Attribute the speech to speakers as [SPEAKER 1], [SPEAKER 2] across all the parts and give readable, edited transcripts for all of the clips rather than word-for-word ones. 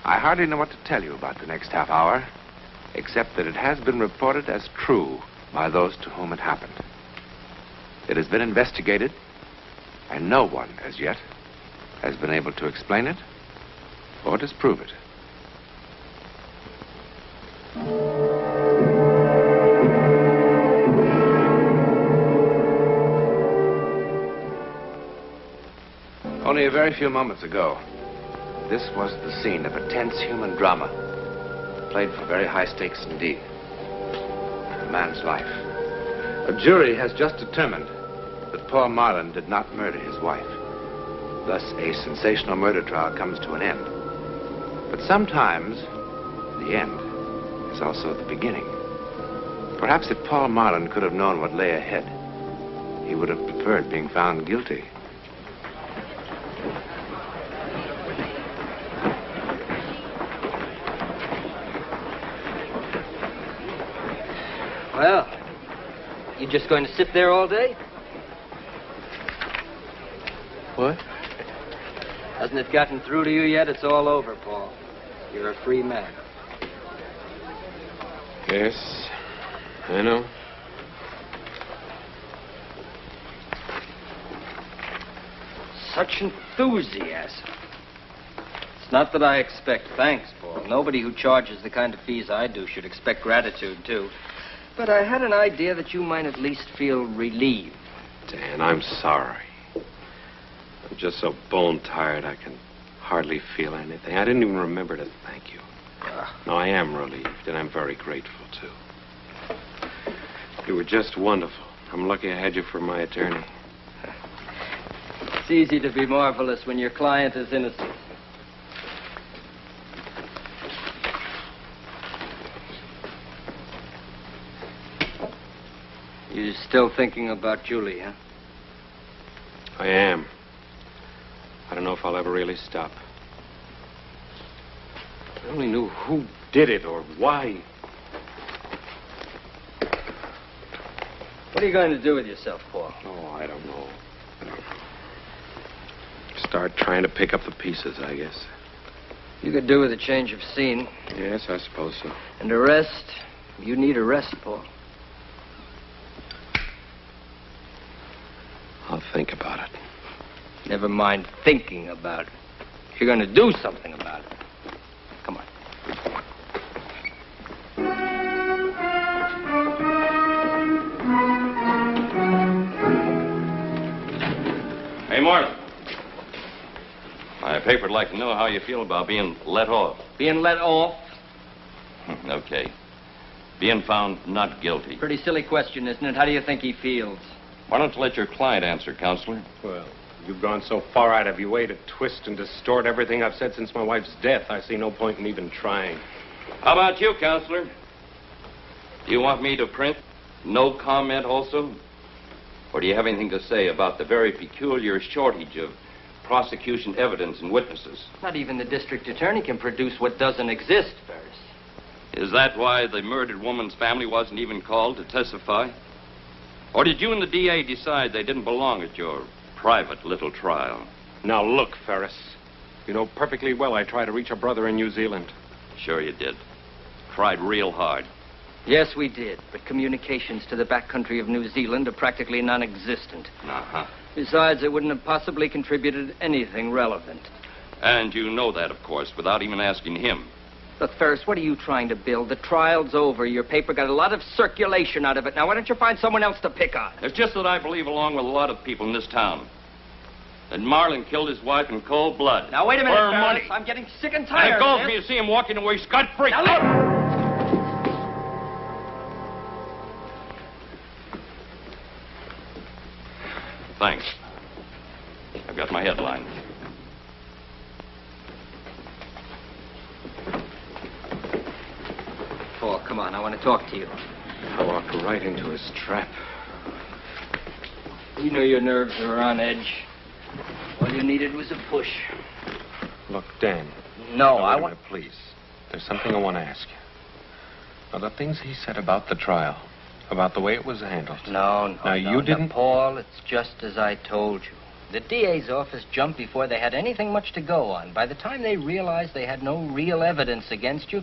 [SPEAKER 1] I hardly know what to tell you about the next half hour, except that it has been reported as true by those to whom it happened. It has been investigated, and no one, as yet, has been able to explain it or disprove it. Only a very few moments ago, this was the scene of a tense human drama, played for very high stakes indeed. A man's life. A jury has just determined that Paul Marlin did not murder his wife. Thus, a sensational murder trial comes to an end. But sometimes, the end is also the beginning. Perhaps if Paul Marlin could have known what lay ahead, he would have preferred being found guilty.
[SPEAKER 2] Well, you just going to sit there all day?
[SPEAKER 1] What?
[SPEAKER 2] Hasn't it gotten through to you yet? It's all over, Paul. You're a free man.
[SPEAKER 1] Yes, I know.
[SPEAKER 2] Such enthusiasm. It's not that I expect thanks, Paul. Nobody who charges the kind of fees I do should expect gratitude, too. But I had an idea that you might at least feel relieved.
[SPEAKER 3] Dan, I'm sorry. I'm just so bone-tired I can hardly feel anything. I didn't even remember to thank you. No, I am relieved, and I'm very grateful, too. You were just wonderful. I'm lucky I had you for my attorney.
[SPEAKER 2] It's easy to be marvelous when your client is innocent. You're still thinking about Julie, huh?
[SPEAKER 3] I am. I don't know if I'll ever really stop. If I only knew who did it or why.
[SPEAKER 2] What are you going to do with yourself, Paul?
[SPEAKER 3] Oh, I don't know. Start trying to pick up the pieces, I guess.
[SPEAKER 2] You could do with a change of scene.
[SPEAKER 3] Yes, I suppose so.
[SPEAKER 2] And a rest. You need a rest, Paul.
[SPEAKER 3] I'll think about it.
[SPEAKER 2] Never mind thinking about it. You're going to do something about it. Come on.
[SPEAKER 4] Hey, Martin. My paper'd like to know how you feel about being let off.
[SPEAKER 2] Being let off?
[SPEAKER 4] Okay. Being found not guilty.
[SPEAKER 2] Pretty silly question, isn't it? How do you think he feels?
[SPEAKER 4] Why don't you let your client answer, Counselor?
[SPEAKER 3] Well, you've gone so far out of your way to twist and distort everything I've said since my wife's death, I see no point in even trying.
[SPEAKER 4] How about you, Counselor? Do you want me to print no comment also? Or do you have anything to say about the very peculiar shortage of prosecution evidence and witnesses?
[SPEAKER 2] Not even the district attorney can produce what doesn't exist, Ferris.
[SPEAKER 4] Is that why the murdered woman's family wasn't even called to testify? Or did you and the DA decide they didn't belong at your private little trial?
[SPEAKER 3] Now, look, Ferris. You know perfectly well I tried to reach a brother in New Zealand.
[SPEAKER 4] Sure you did. Tried real hard.
[SPEAKER 2] Yes, we did. But communications to the backcountry of New Zealand are practically non-existent.
[SPEAKER 4] Uh-huh.
[SPEAKER 2] Besides, it wouldn't have possibly contributed anything relevant.
[SPEAKER 4] And you know that, of course, without even asking him.
[SPEAKER 2] Look, Ferris, what are you trying to build? The trial's over. Your paper got a lot of circulation out of it. Now, why don't you find someone else to pick on?
[SPEAKER 4] It's just that I believe, along with a lot of people in this town, that Marlin killed his wife in cold blood.
[SPEAKER 2] Now, wait a minute,
[SPEAKER 4] For
[SPEAKER 2] Ferris.
[SPEAKER 4] money.
[SPEAKER 2] I'm getting sick and
[SPEAKER 4] And
[SPEAKER 2] tired
[SPEAKER 4] it goes
[SPEAKER 2] of
[SPEAKER 4] me
[SPEAKER 2] this.
[SPEAKER 4] to see him walking away scot-free.
[SPEAKER 2] Now, look!
[SPEAKER 4] Thanks. I've got my headline.
[SPEAKER 2] Paul, come on. I want to talk to you.
[SPEAKER 3] I walked right into his trap.
[SPEAKER 2] You know your nerves are on edge. All you needed was a push.
[SPEAKER 3] Look, Dan.
[SPEAKER 2] No,
[SPEAKER 3] Now,
[SPEAKER 2] I
[SPEAKER 3] wait a
[SPEAKER 2] want...
[SPEAKER 3] minute, please. There's something I want to ask you. Now, the things he said about the trial, about the way it was handled.
[SPEAKER 2] No.
[SPEAKER 3] Now, you didn't...
[SPEAKER 2] Paul, it's just as I told you. The DA's office jumped before they had anything much to go on. By the time they realized they had no real evidence against you,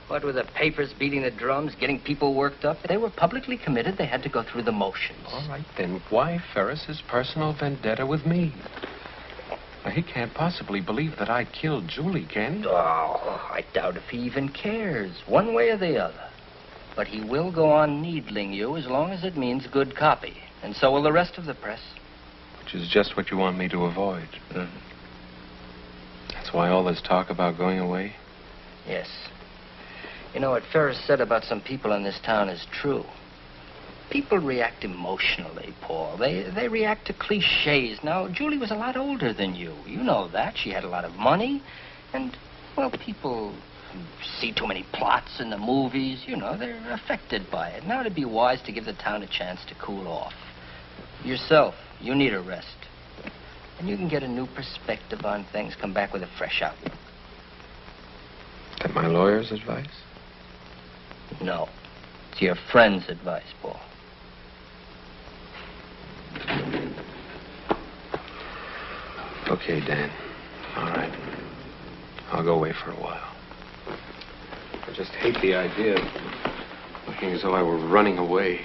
[SPEAKER 2] what with the papers beating the drums, getting people worked up, they were publicly committed. They had to go through the motions.
[SPEAKER 3] All right, then why Ferris's personal vendetta with me? Now, he can't possibly believe that I killed Julie, can he?
[SPEAKER 2] Oh, I doubt if he even cares, one way or the other. But he will go on needling you as long as it means good copy. And so will the rest of the press.
[SPEAKER 3] Which is just what you want me to avoid.
[SPEAKER 2] Mm-hmm.
[SPEAKER 3] That's why all this talk about going away?
[SPEAKER 2] Yes. You know, what Ferris said about some people in this town is true. People react emotionally, Paul. They react to cliches. Now, Julie was a lot older than you. You know that. She had a lot of money. And, well, people see too many plots in the movies. You know, they're affected by it. Now it'd be wise to give the town a chance to cool off. Yourself, you need a rest. And you can get a new perspective on things, come back with a fresh outlook.
[SPEAKER 3] Is that my lawyer's advice?
[SPEAKER 2] No. It's your friend's advice, Paul.
[SPEAKER 3] Okay, Dan. All right. I'll go away for a while. I just hate the idea of looking as though I were running away.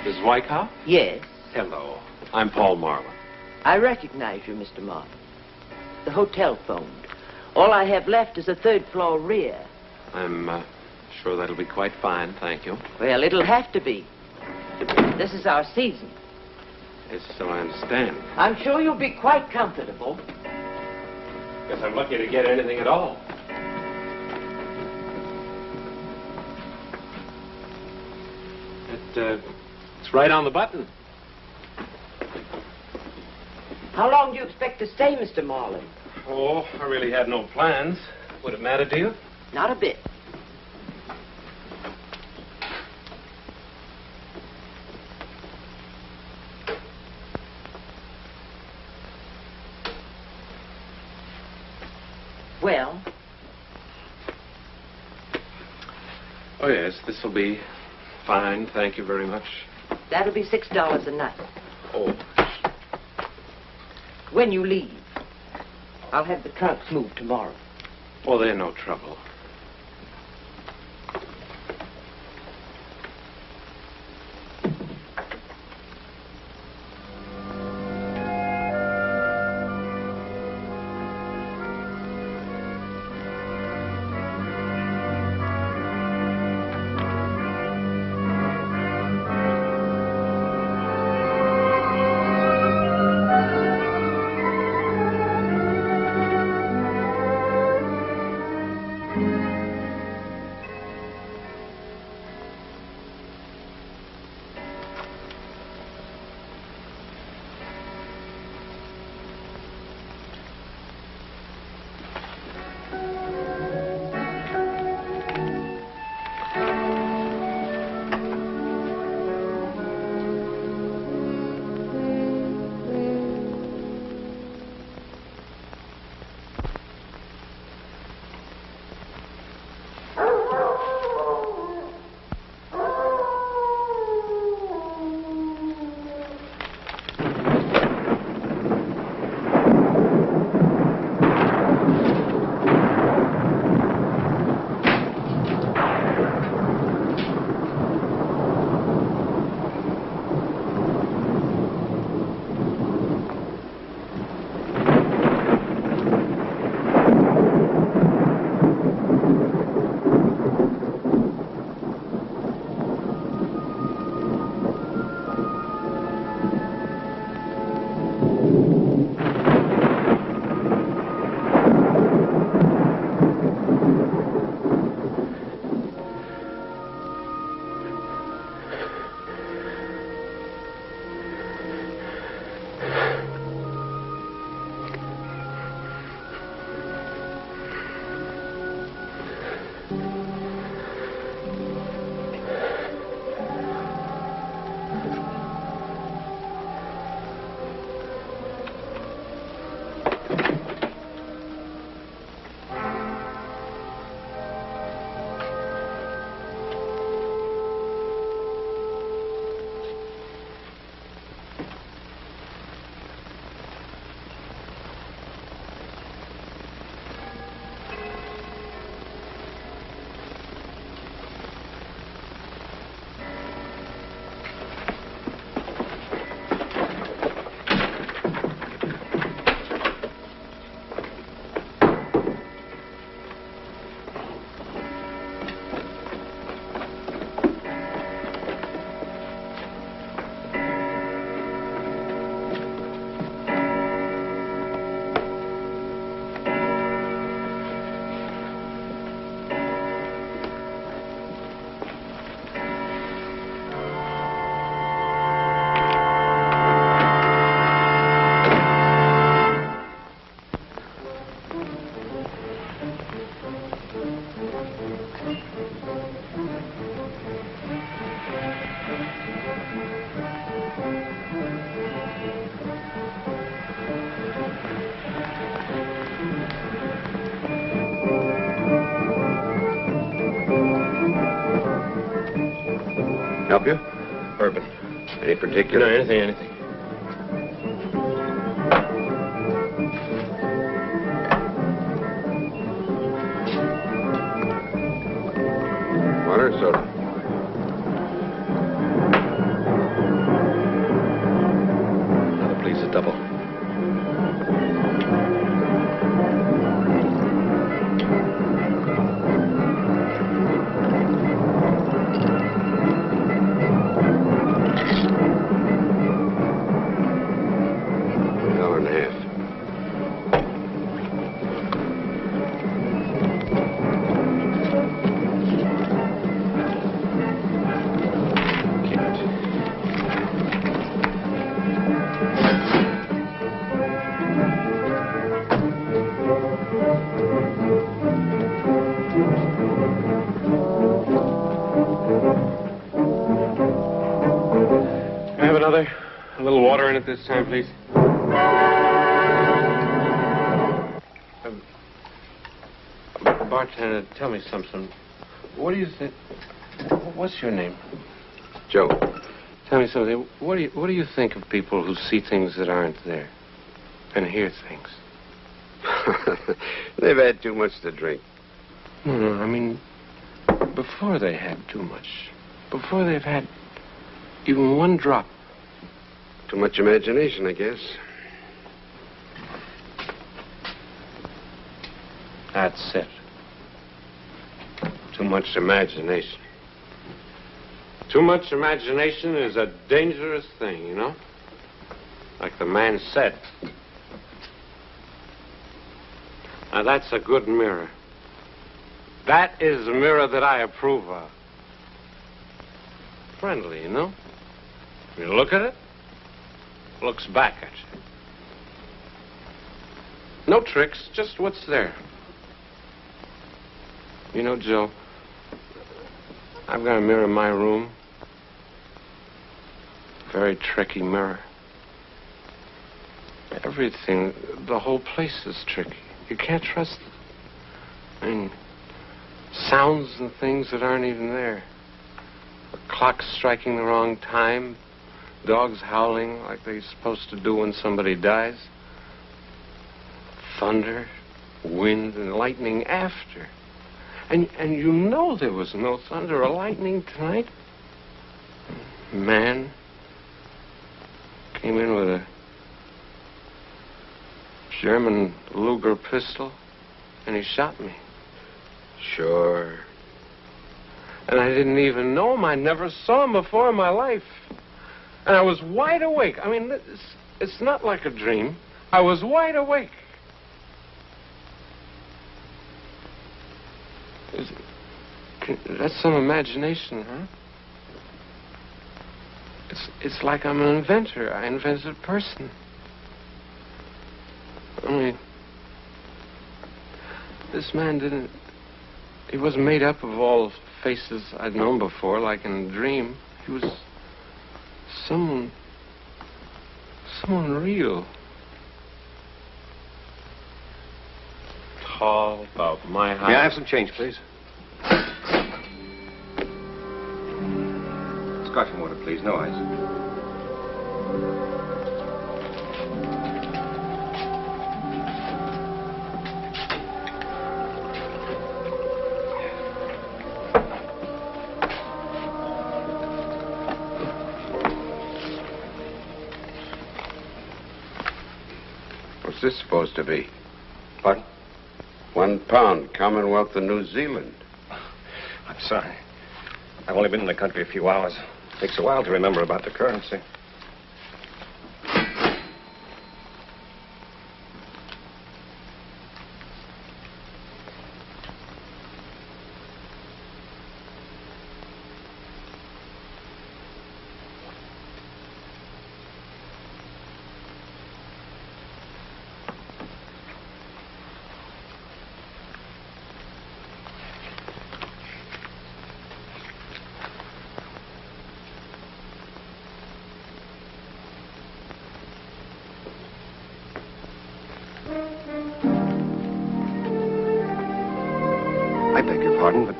[SPEAKER 3] Mrs. Wyckoff?
[SPEAKER 5] Yes,
[SPEAKER 3] Hello. I'm Paul Marlin.
[SPEAKER 5] I recognize you, Mr. Martin. The hotel phoned. All I have left is a third-floor rear.
[SPEAKER 3] I'm sure that'll be quite fine, thank you.
[SPEAKER 5] Well, it'll have to be. This is our season.
[SPEAKER 3] Yes, so I understand.
[SPEAKER 5] I'm sure you'll be quite comfortable.
[SPEAKER 3] Guess I'm lucky to get anything at all. It's right on the button.
[SPEAKER 5] How long do you expect to stay, Mr. Marlin?
[SPEAKER 3] Oh, I really had no plans. Would it matter to you?
[SPEAKER 5] Not a bit. Well?
[SPEAKER 3] Oh, yes, this will be fine. Thank you very much.
[SPEAKER 5] That'll be $6 a night.
[SPEAKER 3] Oh,
[SPEAKER 5] When you leave, I'll have the trunks moved tomorrow.
[SPEAKER 3] well, they're no trouble.
[SPEAKER 1] Help you?
[SPEAKER 3] Urban.
[SPEAKER 1] Any particular?
[SPEAKER 3] No, anything.
[SPEAKER 1] Water or soda?
[SPEAKER 3] Another, please, a double. A little water in it this time, please. Bartender, tell me something. What do you think? What's your name?
[SPEAKER 1] Joe.
[SPEAKER 3] Tell me something. What do you think of people who see things that aren't there and hear things?
[SPEAKER 1] They've had too much to drink.
[SPEAKER 3] No, I mean, before they had too much. Before they've had even one drop.
[SPEAKER 1] Too much imagination, I guess.
[SPEAKER 3] That's it.
[SPEAKER 1] Too much imagination.
[SPEAKER 3] Too much imagination is a dangerous thing, you know? Like the man said. Now, that's a good mirror. That is a mirror that I approve of. Friendly, you know? You look at it, looks back at you. No tricks, just what's there. You know, Joe, I've got a mirror in my room. Very tricky mirror. Everything, the whole place is tricky. You can't trust it. I mean, sounds and things that aren't even there. The clock striking the wrong time. Dogs howling like they're supposed to do when somebody dies. Thunder, wind, and lightning after. And you know there was no thunder or lightning tonight. Man came in with a German Luger pistol, and he shot me.
[SPEAKER 1] Sure.
[SPEAKER 3] And I didn't even know him. I never saw him before in my life. And I was wide awake. I mean, it's not like a dream. I was wide awake. That's some imagination, huh? It's like I'm an inventor. I invented a person. I mean, this man didn't... He wasn't made up of all faces I'd known before, like in a dream. He was someone real. Tall, about my height.
[SPEAKER 1] May I have some change, please? Scotch and water, please. No ice. What's this supposed to be?
[SPEAKER 6] Pardon?
[SPEAKER 1] £1, Commonwealth of New Zealand.
[SPEAKER 6] I'm sorry. I've only been in the country a few hours. Takes a while to remember about the currency. I beg your pardon, but...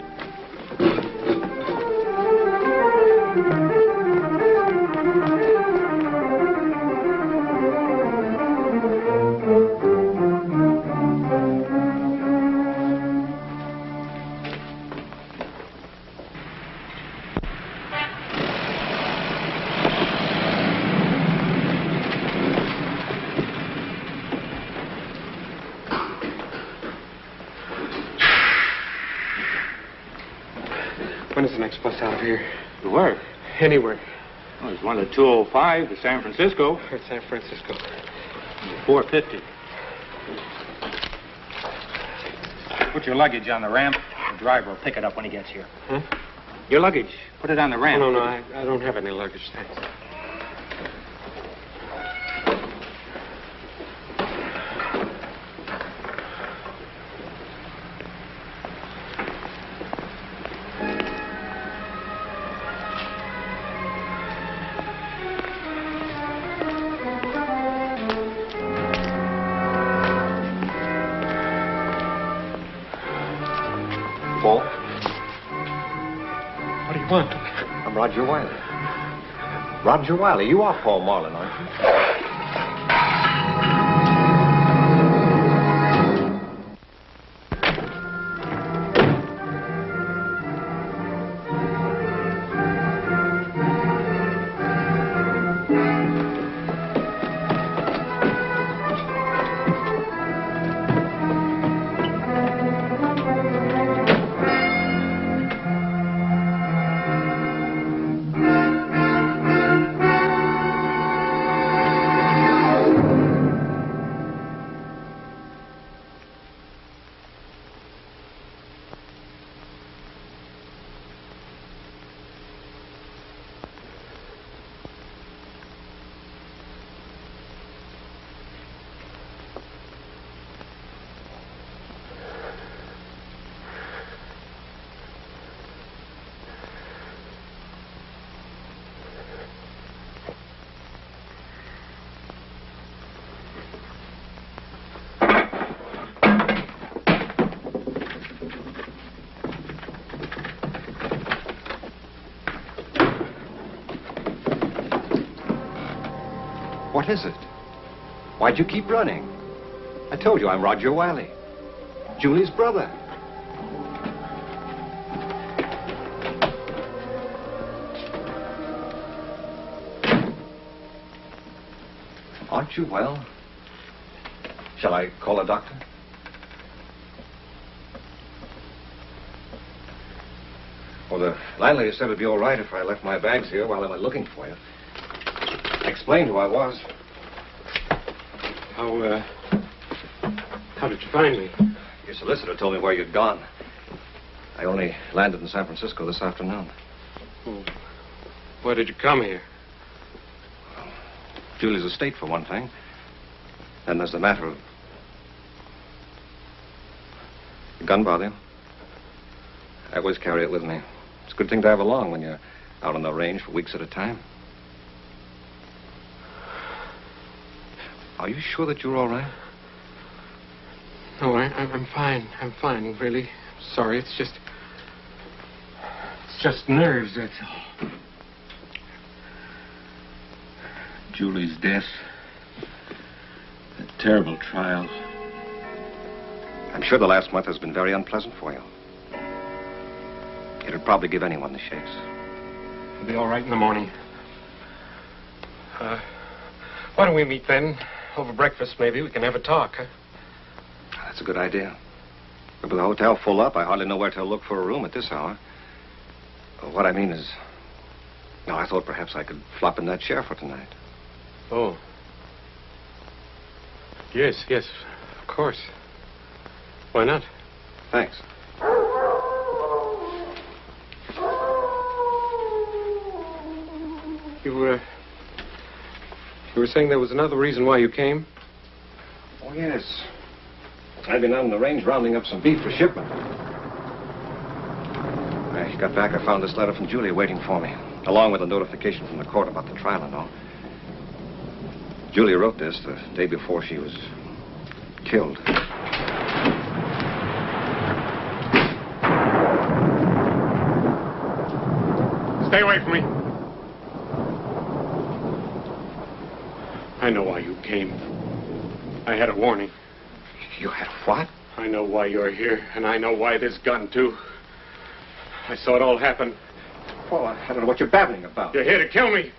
[SPEAKER 7] When is the next bus out of here?
[SPEAKER 8] To where?
[SPEAKER 7] Anywhere.
[SPEAKER 8] Well, there's one at 2:05 to San Francisco.
[SPEAKER 7] Or San Francisco.
[SPEAKER 8] 4:50. Put your luggage on the ramp. The driver will pick it up when he gets here.
[SPEAKER 7] Huh?
[SPEAKER 8] Your luggage. Put it on the ramp.
[SPEAKER 7] No, I don't have any luggage, thanks.
[SPEAKER 6] Paul?
[SPEAKER 7] What do you want?
[SPEAKER 6] I'm Roger Wiley. Roger Wiley, you are Paul Marlin, aren't you? What is it? Why'd you keep running? I told you I'm Roger Wiley, Julie's brother. Aren't you well? Shall I call a doctor? Well, the landlady said it'd be all right if I left my bags here while I went looking for you. I explained who I was.
[SPEAKER 7] How did you find me?
[SPEAKER 6] Your solicitor told me where you'd gone. I only landed in San Francisco this afternoon.
[SPEAKER 7] Well, why did you come here?
[SPEAKER 6] Julie's estate, for one thing. Then there's the matter of... The gun bother you? I always carry it with me. It's a good thing to have along when you're out on the range for weeks at a time. Are you sure that you're all right?
[SPEAKER 7] No, I'm fine. I'm fine, really. Sorry, it's just nerves, that's all.
[SPEAKER 4] Julie's death. A terrible trial.
[SPEAKER 6] I'm sure the last month has been very unpleasant for you. It'd probably give anyone the shakes.
[SPEAKER 7] I'll be all right in the morning. Why don't we meet then? Over breakfast, maybe. We can have a talk, huh?
[SPEAKER 6] That's a good idea. But with the hotel full up, I hardly know where to look for a room at this hour. What I mean is... No, I thought perhaps I could flop in that chair for tonight.
[SPEAKER 7] Oh. Yes, of course. Why not?
[SPEAKER 6] Thanks.
[SPEAKER 7] You were saying there was another reason why you came?
[SPEAKER 6] Oh, yes. I've been out on the range rounding up some beef for shipment. When I got back, I found this letter from Julie waiting for me, along with a notification from the court about the trial and all. Julie wrote this the day before she was killed.
[SPEAKER 7] Stay away from me. I know why you came. I had a warning.
[SPEAKER 6] You had what?
[SPEAKER 7] I know why you're here, and I know why this gun, too. I saw it all happen.
[SPEAKER 6] Paul, I don't know what you're babbling about.
[SPEAKER 7] You're here to kill me.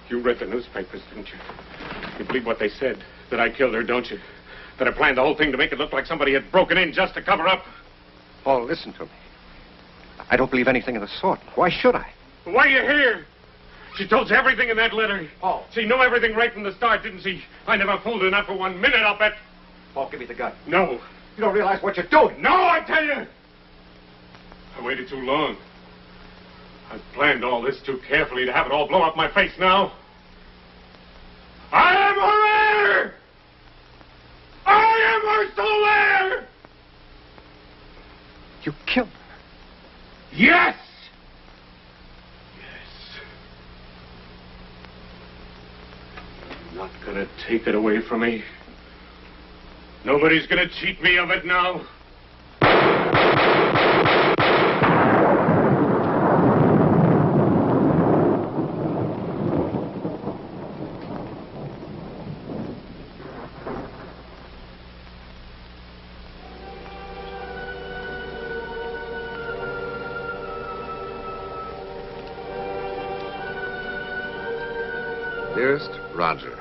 [SPEAKER 7] You read the newspapers, didn't you? You believe what they said, that I killed her, don't you? That I planned the whole thing to make it look like somebody had broken in just to cover up.
[SPEAKER 6] Paul, listen to me. I don't believe anything of the sort. Why should I?
[SPEAKER 7] Why are you here? She told you everything in that letter.
[SPEAKER 6] Paul.
[SPEAKER 7] She knew everything right from the start, didn't she? I never fooled her, not for 1 minute, I'll bet.
[SPEAKER 6] Paul, give me the gun.
[SPEAKER 7] No.
[SPEAKER 6] You don't realize what you're doing.
[SPEAKER 7] No, I tell you! I waited too long. I've planned all this too carefully to have it all blow up my face now. I am her heir! I am her sole heir!
[SPEAKER 6] You killed her.
[SPEAKER 7] Yes! Yes. You're not gonna take it away from me. Nobody's gonna cheat me of it now.
[SPEAKER 1] Dearest Roger,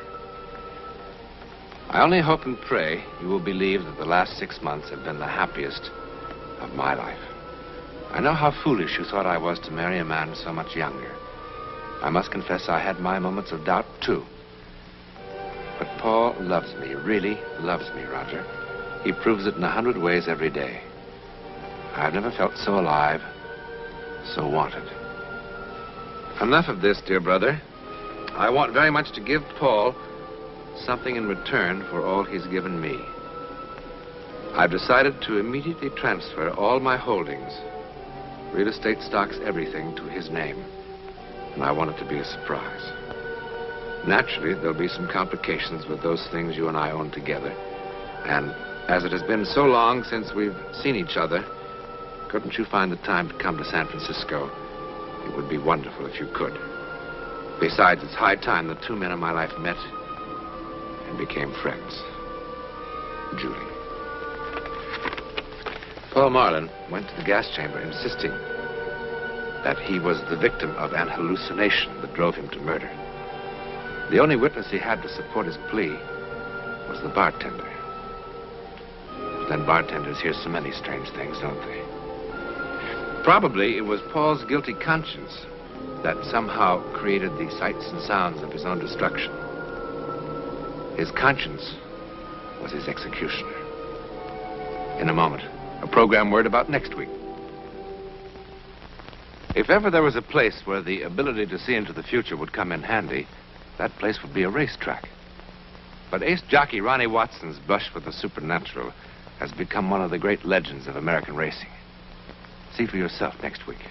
[SPEAKER 1] I only hope and pray you will believe that the last 6 months have been the happiest of my life. I know how foolish you thought I was to marry a man so much younger. I must confess I had my moments of doubt, too. But Paul loves me, really loves me, Roger. He proves it in 100 ways every day. I've never felt so alive, so wanted. Enough of this, dear brother. I want very much to give Paul something in return for all he's given me. I've decided to immediately transfer all my holdings, real estate, stocks, everything, to his name. And I want it to be a surprise. Naturally, there'll be some complications with those things you and I own together. And as it has been so long since we've seen each other, couldn't you find the time to come to San Francisco? It would be wonderful if you could. Besides, it's high time the two men in my life met and became friends. Julie. Paul Marlin went to the gas chamber insisting that he was the victim of an hallucination that drove him to murder. The only witness he had to support his plea was the bartender. But then bartenders hear so many strange things, don't they? Probably it was Paul's guilty conscience that somehow created the sights and sounds of his own destruction. His conscience was his executioner. In a moment, a program word about next week. If ever there was a place where the ability to see into the future would come in handy, that place would be a racetrack. But ace jockey Ronnie Watson's brush with the supernatural has become one of the great legends of American racing. See for yourself next week.